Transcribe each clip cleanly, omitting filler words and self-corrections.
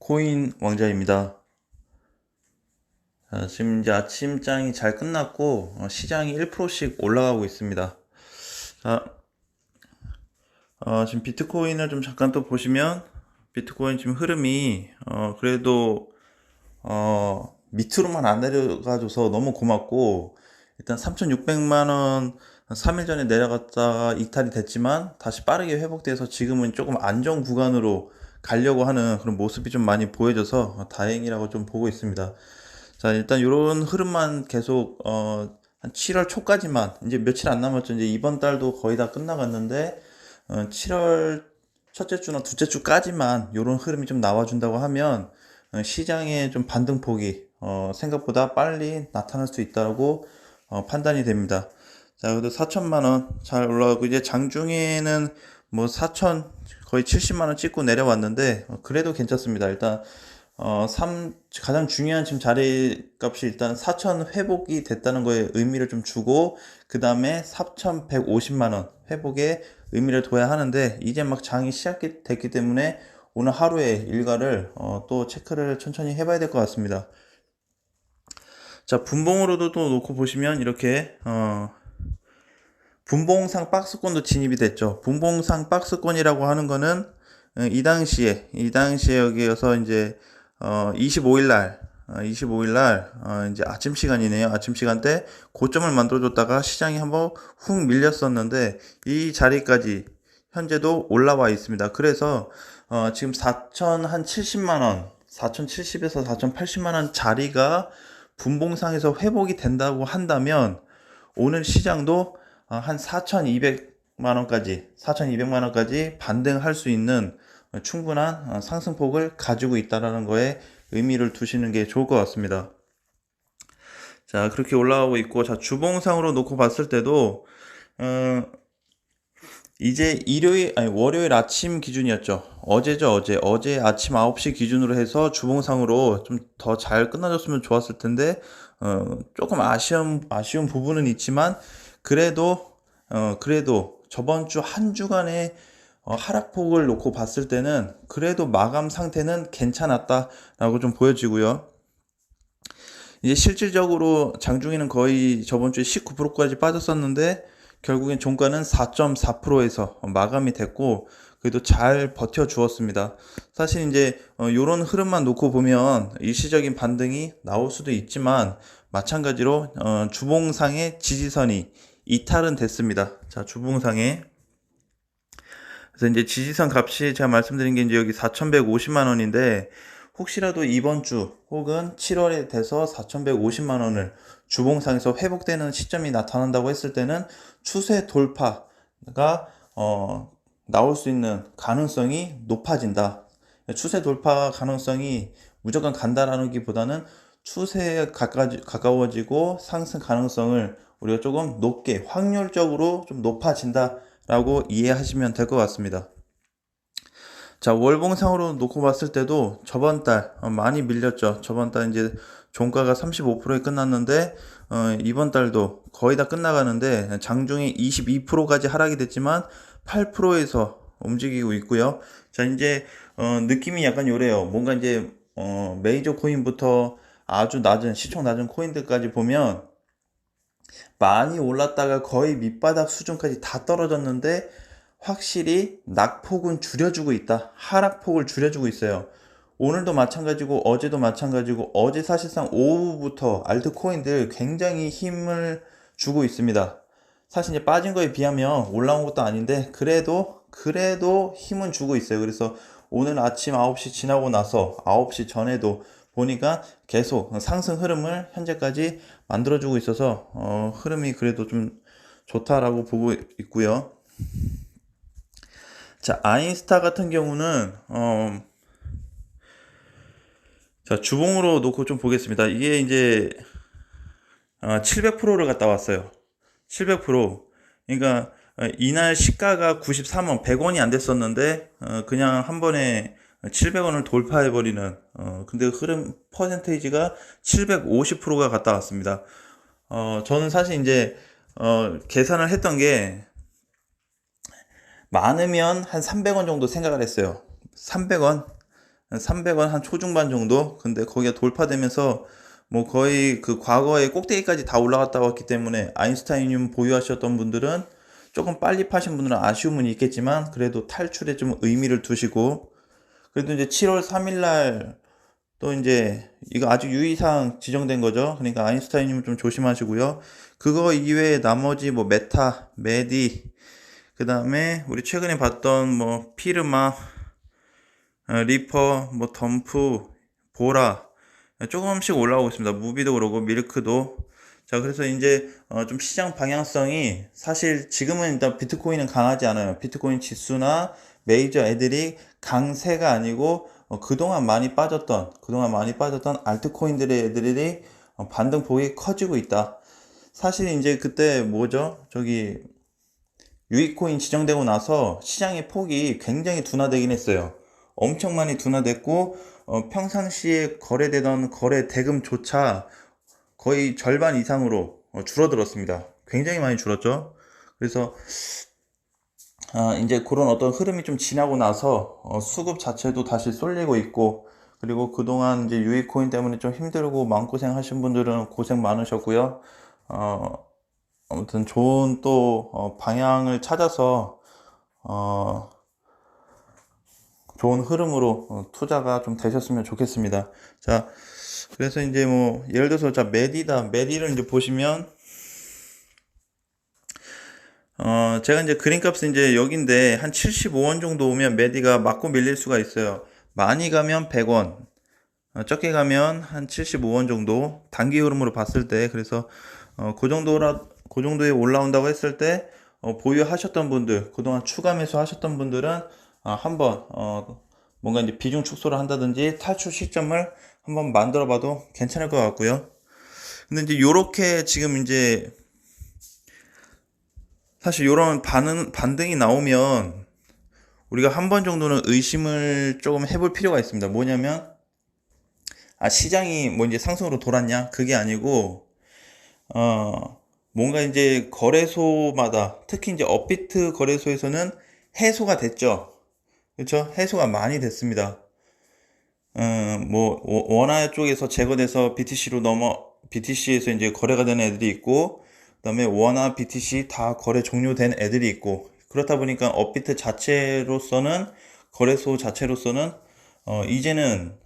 코인 왕자입니다. 지금 이제 아침장이 잘 끝났고 시장이 1%씩 올라가고 있습니다. 자, 지금 비트코인을 좀 잠깐 또 보시면 비트코인 지금 흐름이 그래도 밑으로만 안 내려가줘서 너무 고맙고, 일단 3,600만 원 3일 전에 내려갔다가 이탈이 됐지만 다시 빠르게 회복돼서 지금은 조금 안정 구간으로 가려고 하는 그런 모습이 좀 많이 보여져서 다행이라고 좀 보고 있습니다. 자, 일단 이런 흐름만 계속 한 7월 초까지만, 이제 며칠 안 남았죠. 이제 이번 달도 거의 다 끝나갔는데 7월 첫째 주나 둘째 주까지만 이런 흐름이 좀 나와준다고 하면 시장의 좀 반등폭이 생각보다 빨리 나타날 수 있다고 판단이 됩니다. 자, 그래도 4천만 원 잘 올라가고, 이제 장중에는 뭐 4천 거의 70만 원 찍고 내려왔는데 그래도 괜찮습니다. 일단 가장 중요한 지금 자리 값이 일단 4천 회복이 됐다는 거에 의미를 좀 주고, 그 다음에 4,150만 원 회복에 의미를 둬야 하는데, 이제 막 장이 시작이 됐기 때문에 오늘 하루의 일과를 또 체크를 천천히 해봐야 될 것 같습니다. 자, 분봉으로도 또 놓고 보시면 이렇게 분봉상 박스권도 진입이 됐죠. 분봉상 박스권이라고 하는 거는 이 당시에 여기에서 이제 25일 날 25일 날 이제 아침 시간이네요. 아침 시간 때 고점을 만들어 줬다가 시장이 한번 훅 밀렸었는데 이 자리까지 현재도 올라와 있습니다. 그래서 지금 4,070만 원, 4,070에서 4,080만 원 자리가 분봉상에서 회복이 된다고 한다면 오늘 시장도 한 4,200만 원까지, 4,200만 원까지 반등할 수 있는 충분한 상승폭을 가지고 있다라는 거에 의미를 두시는 게 좋을 것 같습니다. 자, 그렇게 올라가고 있고, 자, 주봉상으로 놓고 봤을 때도 이제 월요일 아침 기준이었죠. 어제 아침 9시 기준으로 해서 주봉상으로 좀 더 잘 끝나줬으면 좋았을 텐데, 조금 아쉬운 부분은 있지만, 그래도 저번 주 한 주간의 하락폭을 놓고 봤을 때는 그래도 마감 상태는 괜찮았다라고 좀 보여지고요. 이제 실질적으로 장중에는 거의 저번 주에 19%까지 빠졌었는데 결국엔 종가는 4.4%에서 마감이 됐고 그래도 잘 버텨주었습니다. 사실 이제 이런 흐름만 놓고 보면 일시적인 반등이 나올 수도 있지만 마찬가지로 주봉상의 지지선이 이탈은 됐습니다. 자, 주봉상에 그래서 이제 지지선 값이 제가 말씀드린 게 이제 여기 4,150만 원인데, 혹시라도 이번 주 혹은 7월에 돼서 4,150만 원을 주봉상에서 회복되는 시점이 나타난다고 했을 때는 추세 돌파가 나올 수 있는 가능성이 높아진다. 추세 돌파 가능성이 무조건 간다라는 기보다는 추세에 가까워지고 상승 가능성을 우리가 조금 높게 확률적으로 좀 높아진다라고 이해하시면 될 것 같습니다. 자, 월봉상으로 놓고 봤을 때도 저번 달 많이 밀렸죠. 저번 달 이제 종가가 35%에 끝났는데 이번 달도 거의 다 끝나가는데 장중에 22%까지 하락이 됐지만 8%에서 움직이고 있고요. 자, 이제 느낌이 약간 요래요. 뭔가 이제 메이저 코인부터 아주 시총 낮은 코인들까지 보면 많이 올랐다가 거의 밑바닥 수준까지 다 떨어졌는데 확실히 낙폭은 줄여주고 있다. 하락폭을 줄여주고 있어요. 오늘도 마찬가지고 어제도 마찬가지고, 어제 사실상 오후부터 알트코인들 굉장히 힘을 주고 있습니다. 사실 이제 빠진 거에 비하면 올라온 것도 아닌데 그래도 힘은 주고 있어요. 그래서 오늘 아침 9시 지나고 나서 9시 전에도 보니까 계속 상승 흐름을 현재까지 만들어주고 있어서 흐름이 그래도 좀 좋다라고 보고 있고요. 자, 아인스타 같은 경우는 자, 주봉으로 놓고 좀 보겠습니다. 이게 이제 700%를 갔다 왔어요. 700%. 그러니까 이날 시가가 93원, 100원이 안 됐었는데 그냥 한 번에 700원을 돌파해버리는, 근데 흐름 퍼센테이지가 750%가 갔다 왔습니다. 저는 사실 이제 계산을 했던 게 많으면 한 300원 정도 생각을 했어요. 300원. 300원 한 초중반 정도. 근데 거기가 돌파되면서 뭐 거의 그 과거의 꼭대기까지 다 올라갔다 왔기 때문에 아인슈타인늄 보유하셨던 분들은 조금 빨리 파신 분들은 아쉬움은 있겠지만 그래도 탈출에 좀 의미를 두시고, 그래도 이제 7월 3일 날 또 이제 이거 아주 유의사항 지정된 거죠. 그러니까 아인슈타인님은 좀 조심하시고요. 그거 이외에 나머지 뭐 메타, 메디, 그 다음에 우리 최근에 봤던 뭐 피르마, 리퍼, 뭐 덤프, 보라 조금씩 올라오고 있습니다. 무비도 그러고 밀크도. 자, 그래서 이제 좀 시장 방향성이 사실 지금은 일단 비트코인은 강하지 않아요. 비트코인 지수나 메이저 애들이 강세가 아니고 그동안 많이 빠졌던 알트코인들의 애들이 반등폭이 커지고 있다. 사실 이제 그때 뭐죠? 저기 유입코인 지정되고 나서 시장의 폭이 굉장히 둔화되긴 했어요. 엄청 많이 둔화됐고 평상시에 거래되던 거래 대금조차 거의 절반 이상으로 줄어들었습니다. 굉장히 많이 줄었죠. 그래서 이제 그런 어떤 흐름이 좀 지나고 나서 수급 자체도 다시 쏠리고 있고, 그리고 그동안 이제 유입코인 때문에 좀 힘들고 마음고생 하신 분들은 고생 많으셨고요. 아무튼 좋은 또 방향을 찾아서 좋은 흐름으로 투자가 좀 되셨으면 좋겠습니다. 자, 그래서 이제 뭐 예를 들어서 자 메디를 이제 보시면 제가 이제 그린값은 이제 여긴데 한 75원 정도 오면 메디가 맞고 밀릴 수가 있어요. 많이 가면 100원, 적게 가면 한 75원 정도 단기 흐름으로 봤을 때. 그래서 그 정도에 올라온다고 했을 때 보유하셨던 분들, 그동안 추가 매수 하셨던 분들은 한번 뭔가 이제 비중 축소를 한다든지 탈출 시점을 한번 만들어 봐도 괜찮을 것 같고요. 근데 이제 요렇게 지금 이제 사실 요런 반등이 나오면 우리가 한 번 정도는 의심을 조금 해볼 필요가 있습니다. 뭐냐면 시장이 뭐 이제 상승으로 돌았냐? 그게 아니고 뭔가 이제 거래소마다, 특히 이제 업비트 거래소에서는 해소가 됐죠. 그렇죠? 해소가 많이 됐습니다. 뭐 원화 쪽에서 제거돼서 BTC에서 이제 거래가 되는 애들이 있고, 그다음에 원화 BTC 다 거래 종료된 애들이 있고, 그렇다 보니까 업비트 자체로서는, 거래소 자체로서는 이제는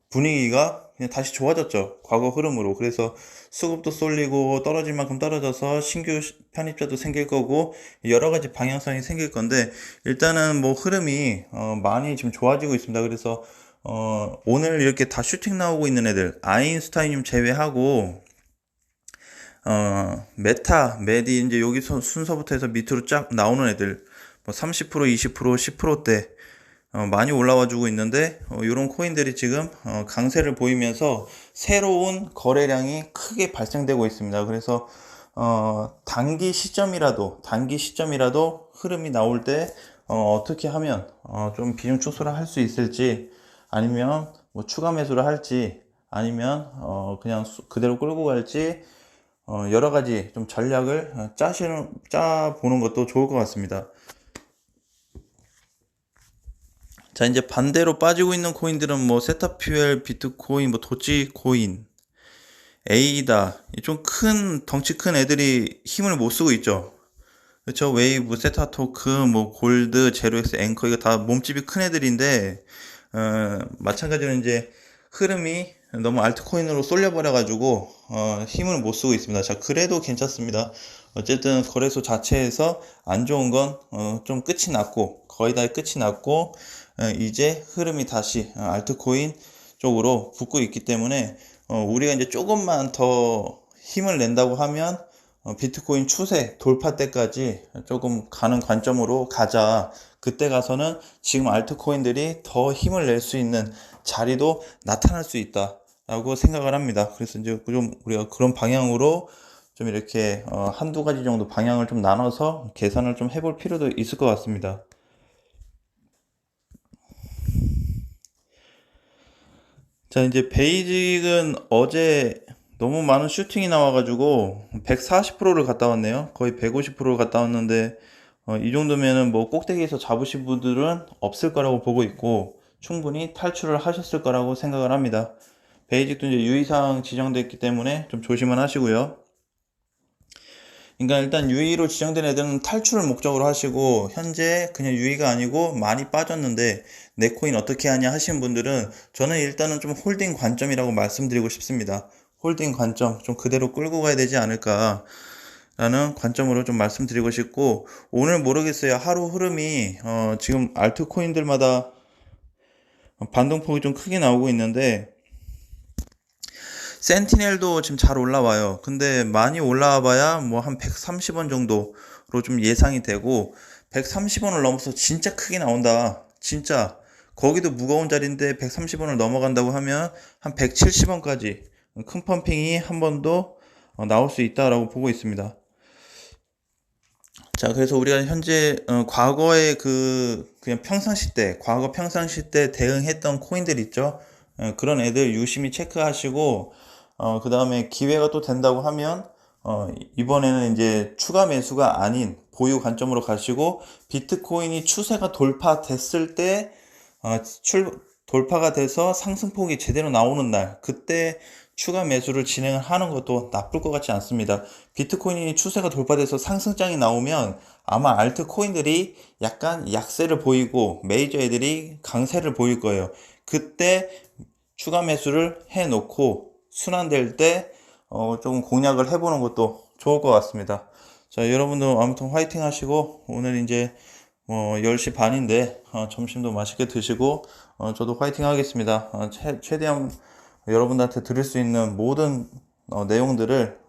분위기가 그냥 다시 좋아졌죠. 과거 흐름으로. 그래서 수급도 쏠리고 떨어질 만큼 떨어져서 신규 편입자도 생길 거고 여러 가지 방향성이 생길 건데, 일단은 뭐 흐름이 많이 지금 좋아지고 있습니다. 그래서 오늘 이렇게 다 슈팅 나오고 있는 애들, 아인슈타인님 제외하고 메타, 메디, 이제 여기서 순서부터 해서 밑으로 쫙 나오는 애들, 뭐 30%, 20%, 10%대 많이 올라와 주고 있는데, 이런 코인들이 지금 강세를 보이면서 새로운 거래량이 크게 발생되고 있습니다. 그래서 단기 시점이라도 흐름이 나올 때 어떻게 하면 좀 비중 축소를 할 수 있을지, 아니면 뭐 추가 매수를 할지, 아니면 그냥 그대로 끌고 갈지, 여러 가지 좀 전략을 짜보는 것도 좋을 것 같습니다. 자, 이제 반대로 빠지고 있는 코인들은 뭐 세타퓨엘, 비트코인, 뭐 도지코인, 에이다, 좀 덩치 큰 애들이 힘을 못 쓰고 있죠. 그렇죠? 웨이브, 세타토크, 뭐 골드, 제로엑스, 앵커, 이거 다 몸집이 큰 애들인데 마찬가지로 이제 흐름이 너무 알트코인으로 쏠려버려가지고 힘을 못 쓰고 있습니다. 자, 그래도 괜찮습니다. 어쨌든 거래소 자체에서 안 좋은 건 좀 끝이 났고, 거의 다 끝이 났고, 이제 흐름이 다시 알트코인 쪽으로 붙고 있기 때문에 우리가 이제 조금만 더 힘을 낸다고 하면 비트코인 추세 돌파 때까지 조금 가는 관점으로 가자. 그때 가서는 지금 알트코인들이 더 힘을 낼 수 있는 자리도 나타날 수 있다라고 생각을 합니다. 그래서 이제 좀 우리가 그런 방향으로 좀 이렇게 한두 가지 정도 방향을 좀 나눠서 계산을 좀 해볼 필요도 있을 것 같습니다. 자, 이제 베이직은 어제 너무 많은 슈팅이 나와가지고 140%를 갔다 왔네요. 거의 150%를 갔다 왔는데 이 정도면은 뭐 꼭대기에서 잡으신 분들은 없을 거라고 보고 있고, 충분히 탈출을 하셨을 거라고 생각을 합니다. 베이직도 이제 유의사항 지정됐기 때문에 좀 조심은 하시고요. 그러니까 일단 유의로 지정된 애들은 탈출을 목적으로 하시고, 현재 그냥 유의가 아니고 많이 빠졌는데 내 코인 어떻게 하냐 하시는 분들은 저는 일단은 좀 홀딩 관점이라고 말씀드리고 싶습니다. 홀딩 관점 좀 그대로 끌고 가야 되지 않을까 라는 관점으로 좀 말씀드리고 싶고, 오늘 모르겠어요. 하루 흐름이 지금 알트코인들마다 반동폭이 좀 크게 나오고 있는데, 센티넬도 지금 잘 올라와요. 근데 많이 올라와 봐야 뭐 한 130원 정도로 좀 예상이 되고, 130원을 넘어서 진짜 크게 나온다. 진짜 거기도 무거운 자리인데 130원을 넘어간다고 하면 한 170원까지 큰 펌핑이 한 번 더 나올 수 있다라고 보고 있습니다. 자, 그래서 우리가 현재 과거의 그냥 평상시 때, 과거 평상시 때 대응했던 코인들 있죠. 그런 애들 유심히 체크하시고, 그 다음에 기회가 또 된다고 하면 이번에는 이제 추가 매수가 아닌 보유 관점으로 가시고, 비트코인이 추세가 돌파됐을 때 돌파가 돼서 상승폭이 제대로 나오는 날, 그때 추가 매수를 진행을 하는 것도 나쁠 것 같지 않습니다. 비트코인이 추세가 돌파돼서 상승장이 나오면 아마 알트코인들이 약간 약세를 보이고 메이저 애들이 강세를 보일 거예요. 그때 추가 매수를 해놓고 순환될 때 조금 공략을 해보는 것도 좋을 것 같습니다. 자, 여러분도 아무튼 화이팅 하시고, 오늘 이제 10시 반인데 점심도 맛있게 드시고, 저도 화이팅 하겠습니다. 최대한 여러분들한테 들을 수 있는 모든 내용들을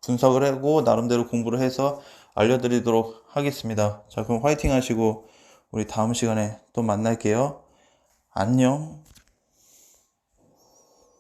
분석을 하고 나름대로 공부를 해서 알려드리도록 하겠습니다. 자, 그럼 화이팅 하시고 우리 다음 시간에 또 만날게요. 안녕.